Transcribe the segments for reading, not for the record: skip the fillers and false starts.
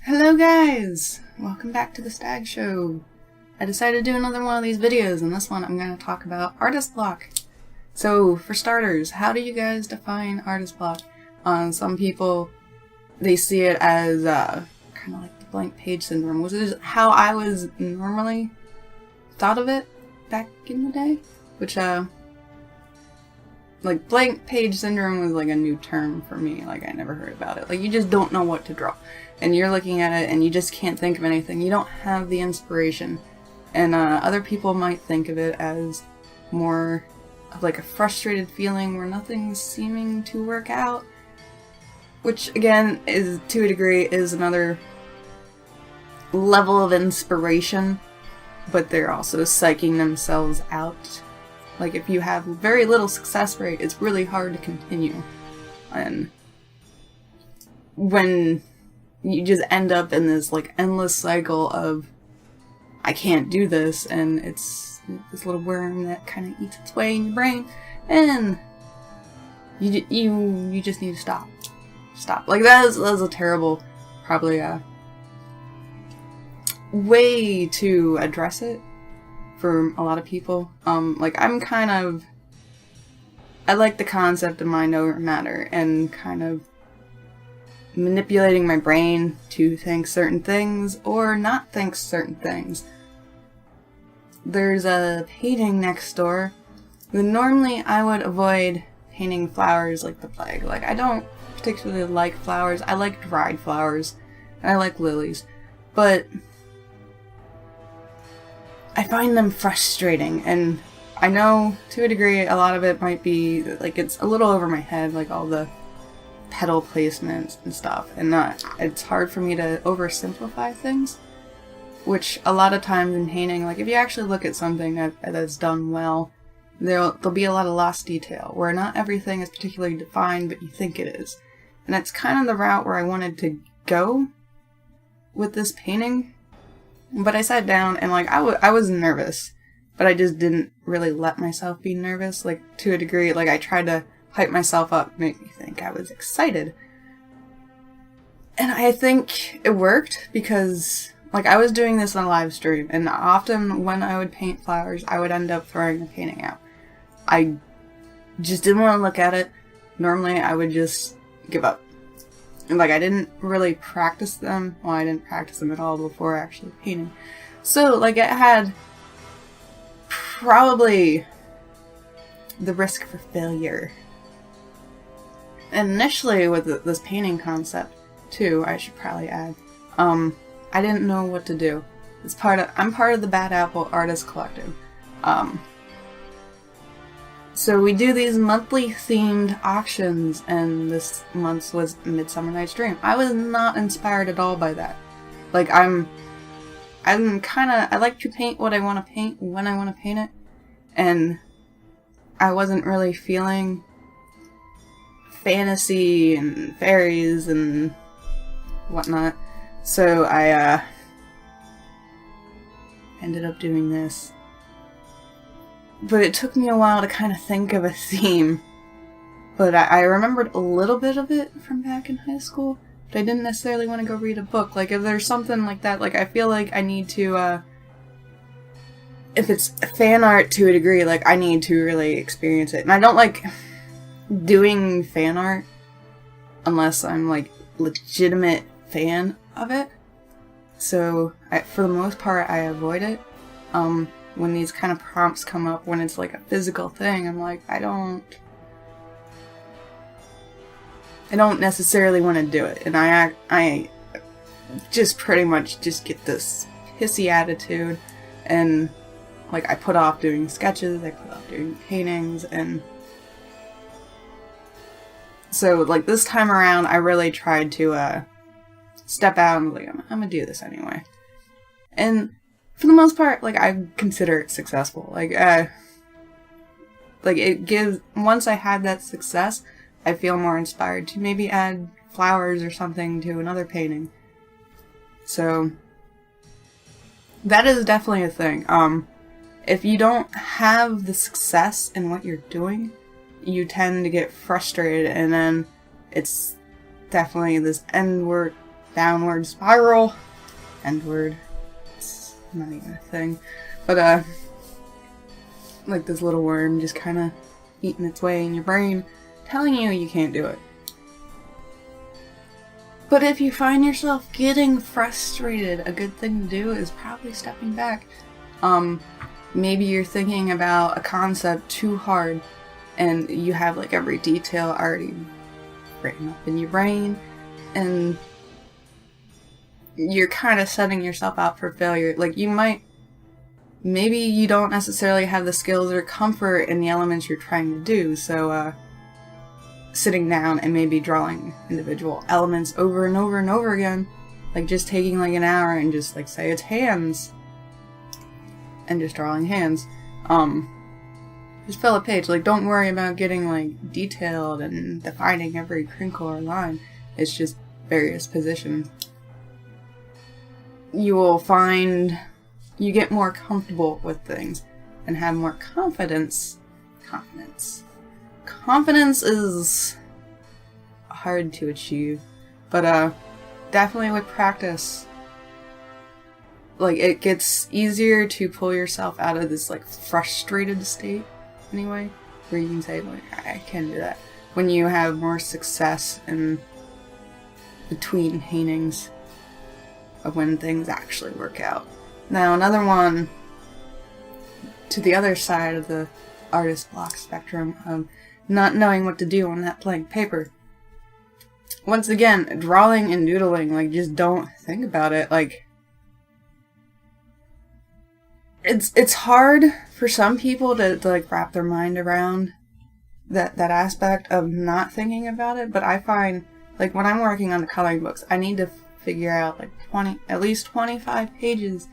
Hello guys! Welcome back to the Stag Show. I decided to do another one of these videos, and this one I'm going to talk about artist block. So, for starters, how do you guys define artist block? Some people, they see it as kind of like the blank page syndrome, which is how I was normally thought of it back in the day. Which, like, blank page syndrome was like a new term for me. Like, I never heard about it. Like, you just don't know what to draw. And you're looking at it and you just can't think of anything. You don't have the inspiration. And other people might think of it as more of like a frustrated feeling where nothing's seeming to work out. Which, again, is to a degree, is another level of inspiration. But they're also psyching themselves out. Like, if you have very little success rate, it's really hard to continue. And when you just end up in this, like, endless cycle of, I can't do this, and it's this little worm that kind of eats its way in your brain, and you just need to stop. Stop. Like, that is a terrible, probably, way to address it for a lot of people. Like, I'm kind of, I like the concept of mind over matter, and kind of manipulating my brain to think certain things, or not think certain things. There's a painting next door that normally I would avoid painting flowers like the plague. Like, I don't particularly like flowers. I like dried flowers, and I like lilies, but I find them frustrating, and I know, to a degree, a lot of it might be, like, it's a little over my head, like all the petal placements and stuff, and it's hard for me to oversimplify things, which a lot of times in painting, like, if you actually look at something that's done well, there'll be a lot of lost detail, where not everything is particularly defined, but you think it is. And that's kind of the route where I wanted to go with this painting. But I sat down and, like, I was nervous, but I just didn't really let myself be nervous, like, to a degree. Like, I tried to hype myself up, make me think I was excited. And I think it worked because, like, I was doing this on a live stream, and often when I would paint flowers, I would end up throwing the painting out. I just didn't want to look at it. Normally, I would just give up. Like, I didn't really practice them. Well, I didn't practice them at all before actually painting. So, like, it had probably the risk for failure. And initially, with this painting concept, too, I should probably add, I didn't know what to do. I'm part of the Bad Apple Artist Collective. So we do these monthly themed auctions, and this month's was Midsummer Night's Dream. I was not inspired at all by that. Like, I like to paint what I want to paint when I want to paint it, and I wasn't really feeling fantasy and fairies and whatnot. So I ended up doing this. But it took me a while to kind of think of a theme. But I remembered a little bit of it from back in high school. But I didn't necessarily want to go read a book. Like, if there's something like that, like, I feel like I need to, if it's fan art to a degree, like, I need to really experience it. And I don't like doing fan art unless I'm, like, legitimate fan of it. So, for the most part, I avoid it. When these kind of prompts come up, when it's like a physical thing, I'm like, I don't necessarily want to do it. And I just pretty much just get this pissy attitude, and, like, I put off doing sketches, I put off doing paintings, and so, like, this time around, I really tried to, step out and be like, I'm gonna do this anyway. And for the most part, like, I consider it successful. Like, it gives, once I had that success, I feel more inspired to maybe add flowers or something to another painting. So, that is definitely a thing. If you don't have the success in what you're doing, you tend to get frustrated, and then it's definitely this downward spiral, endward, it's not even a thing, but like this little worm just kind of eating its way in your brain, telling you can't do it. But if you find yourself getting frustrated, a good thing to do is probably stepping back. Maybe you're thinking about a concept too hard and you have like every detail already written up in your brain and you're kind of setting yourself up for failure. Like maybe you don't necessarily have the skills or comfort in the elements you're trying to do, so sitting down and maybe drawing individual elements over and over and over again, like just taking like an hour and just like say it's hands and just drawing hands, just fill a page. Like, don't worry about getting like detailed and defining every crinkle or line. It's just various positions. You will find you get more comfortable with things and have more confidence. Confidence is hard to achieve, but definitely with practice, like, it gets easier to pull yourself out of this like frustrated state anyway, where you can say like, I can do that, when you have more success in between paintings of when things actually work out. Now another one to the other side of the artist block spectrum of not knowing what to do on that blank paper. Once again, drawing and doodling, like, just don't think about it. Like, it's hard for some people to like wrap their mind around that aspect of not thinking about it, but I find like when I'm working on the coloring books, I need to figure out like at least 25 pages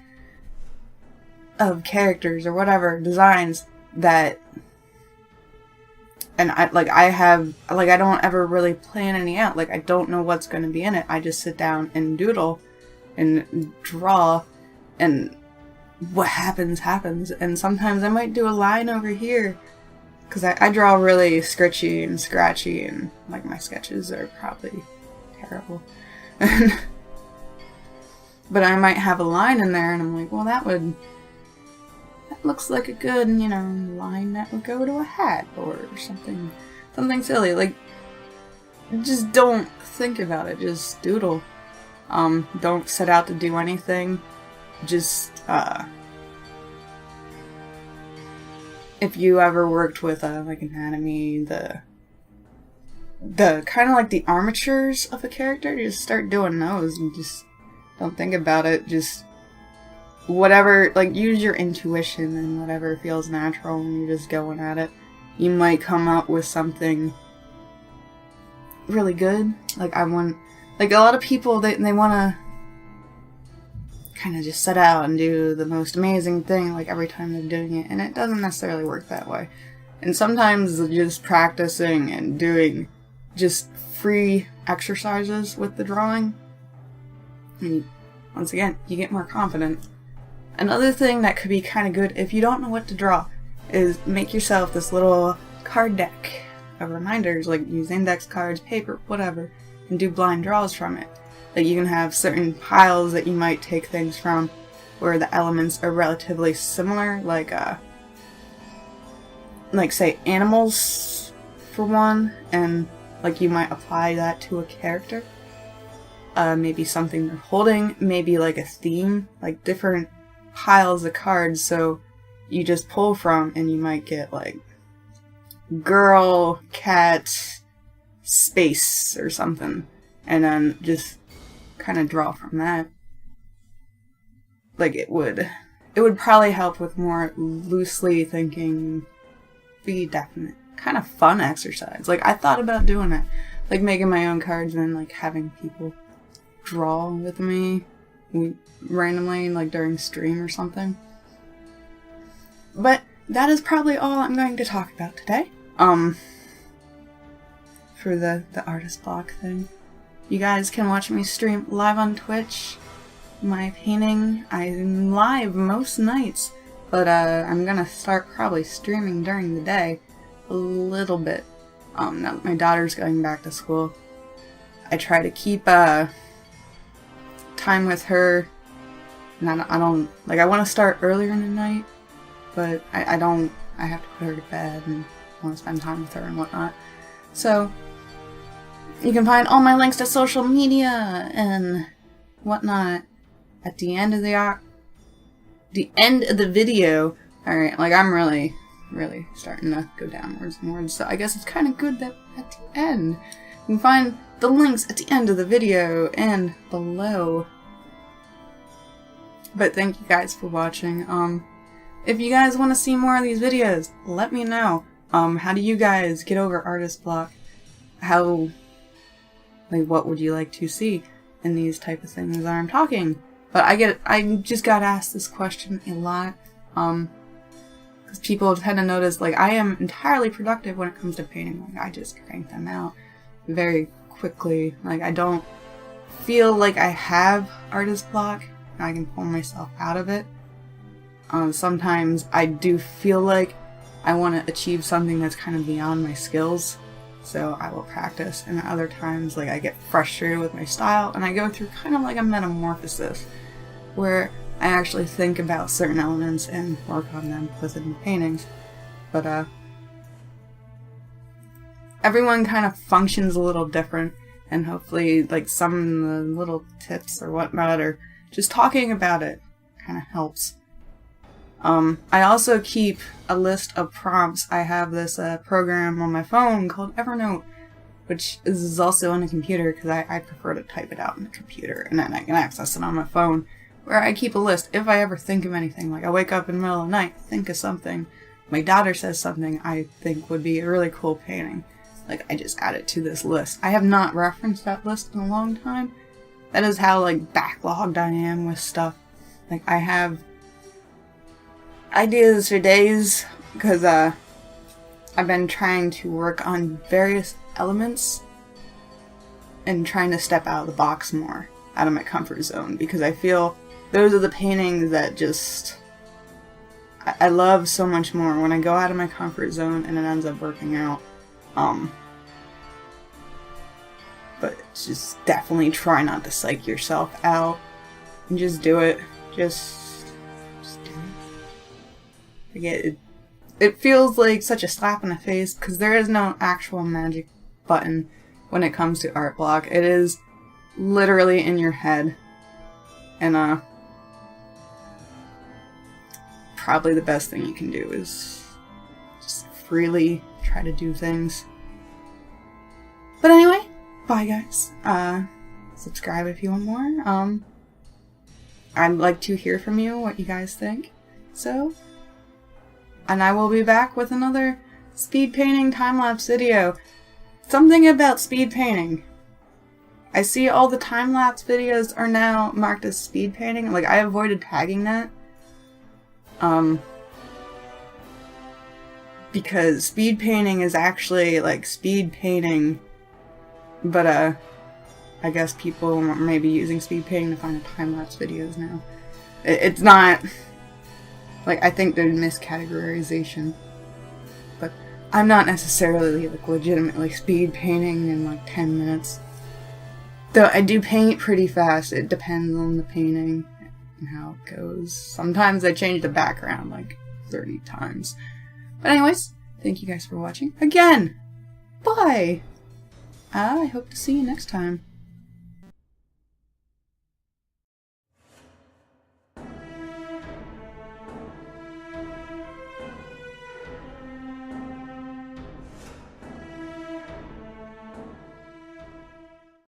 of characters or whatever designs that, and I don't ever really plan any out. Like, I don't know what's going to be in it. I just sit down and doodle and draw, and what happens. And sometimes I might do a line over here, because I draw really sketchy and scratchy, and like my sketches are probably terrible. But I might have a line in there, and I'm like, well, that looks like a good, line that would go to a hat or something silly. Like, just don't think about it. Just doodle. Don't set out to do anything. Just, if you ever worked with, like, anatomy, the kind of like the armatures of a character, just start doing those and just don't think about it. Just whatever, like, use your intuition and whatever feels natural when you're just going at it. You might come up with something really good. Like, a lot of people, they want to kind of just set out and do the most amazing thing, like, every time they're doing it, and it doesn't necessarily work that way. And sometimes just practicing and doing just free exercises with the drawing, and once again, you get more confident. Another thing that could be kind of good if you don't know what to draw is make yourself this little card deck of reminders, like use index cards, paper, whatever, and do blind draws from it. Like, you can have certain piles that you might take things from where the elements are relatively similar, like say animals for one, and like you might apply that to a character. Maybe something they're holding, maybe like a theme, like different piles of cards, so you just pull from, and you might get like girl, cat, space, or something, and then just kind of draw from that. Like, it would probably help with more loosely thinking, be definite, kind of fun exercise. Like, I thought about doing it, like making my own cards and like having people draw with me randomly, like during stream or something. But that is probably all I'm going to talk about today. For the artist block thing. You guys can watch me stream live on Twitch. My painting, I'm live most nights, but I'm gonna start probably streaming during the day a little bit. Now that my daughter's going back to school, I try to keep time with her, and I don't like, I want to start earlier in the night, but I have to put her to bed and I want to spend time with her and whatnot. So you can find all my links to social media and whatnot at the end of the video. Alright, like I'm really starting to go downwards and words, so I guess it's kind of good that at the end you can find the links at the end of the video and below. But thank you guys for watching. If you guys want to see more of these videos, let me know. How do you guys get over artist block? What would you like to see in these type of things that I'm talking? But I just got asked this question a lot, because people tend to notice, like, I am entirely productive when it comes to painting. Like, I just crank them out very quickly. Like, I don't feel like I have artist block. I can pull myself out of it. Sometimes I do feel like I want to achieve something that's kind of beyond my skills, so I will practice. And other times, like, I get frustrated with my style and I go through kind of like a metamorphosis where I actually think about certain elements and work on them within the paintings. But everyone kind of functions a little different, and hopefully, like, some of the little tips or whatnot, or just talking about it kind of helps. I also keep a list of prompts. I have this program on my phone called Evernote, which is also on the computer because I prefer to type it out on the computer, and then I can access it on my phone, where I keep a list. If I ever think of anything, like I wake up in the middle of the night, think of something, my daughter says something I think would be a really cool painting, like, I just add it to this list. I have not referenced that list in a long time. That is how, like, backlogged I am with stuff. Like, I have ideas for days, because I've been trying to work on various elements and trying to step out of the box more, out of my comfort zone, because I feel those are the paintings that just I love so much more when I go out of my comfort zone and it ends up working out. But just definitely try not to psych yourself out and just do it. Just do it. Like, it feels like such a slap in the face because there is no actual magic button when it comes to art block. It is literally in your head, and probably the best thing you can do is just freely try to do things. But anyway, bye guys. Subscribe if you want more. I'd like to hear from you, what you guys think. So, and I will be back with another speed painting time-lapse video. Something about speed painting. I see all the time-lapse videos are now marked as speed painting. Like, I avoided tagging that. Because speed painting is actually, like, speed painting, but, I guess people may be using speed painting to find the time-lapse videos now. It's not, like, I think there's miscategorization, but I'm not necessarily, like, legitimately speed painting in, like, 10 minutes. Though I do paint pretty fast. It depends on the painting and how it goes. Sometimes I change the background, like, 30 times. But anyways, thank you guys for watching. Again, bye! I hope to see you next time.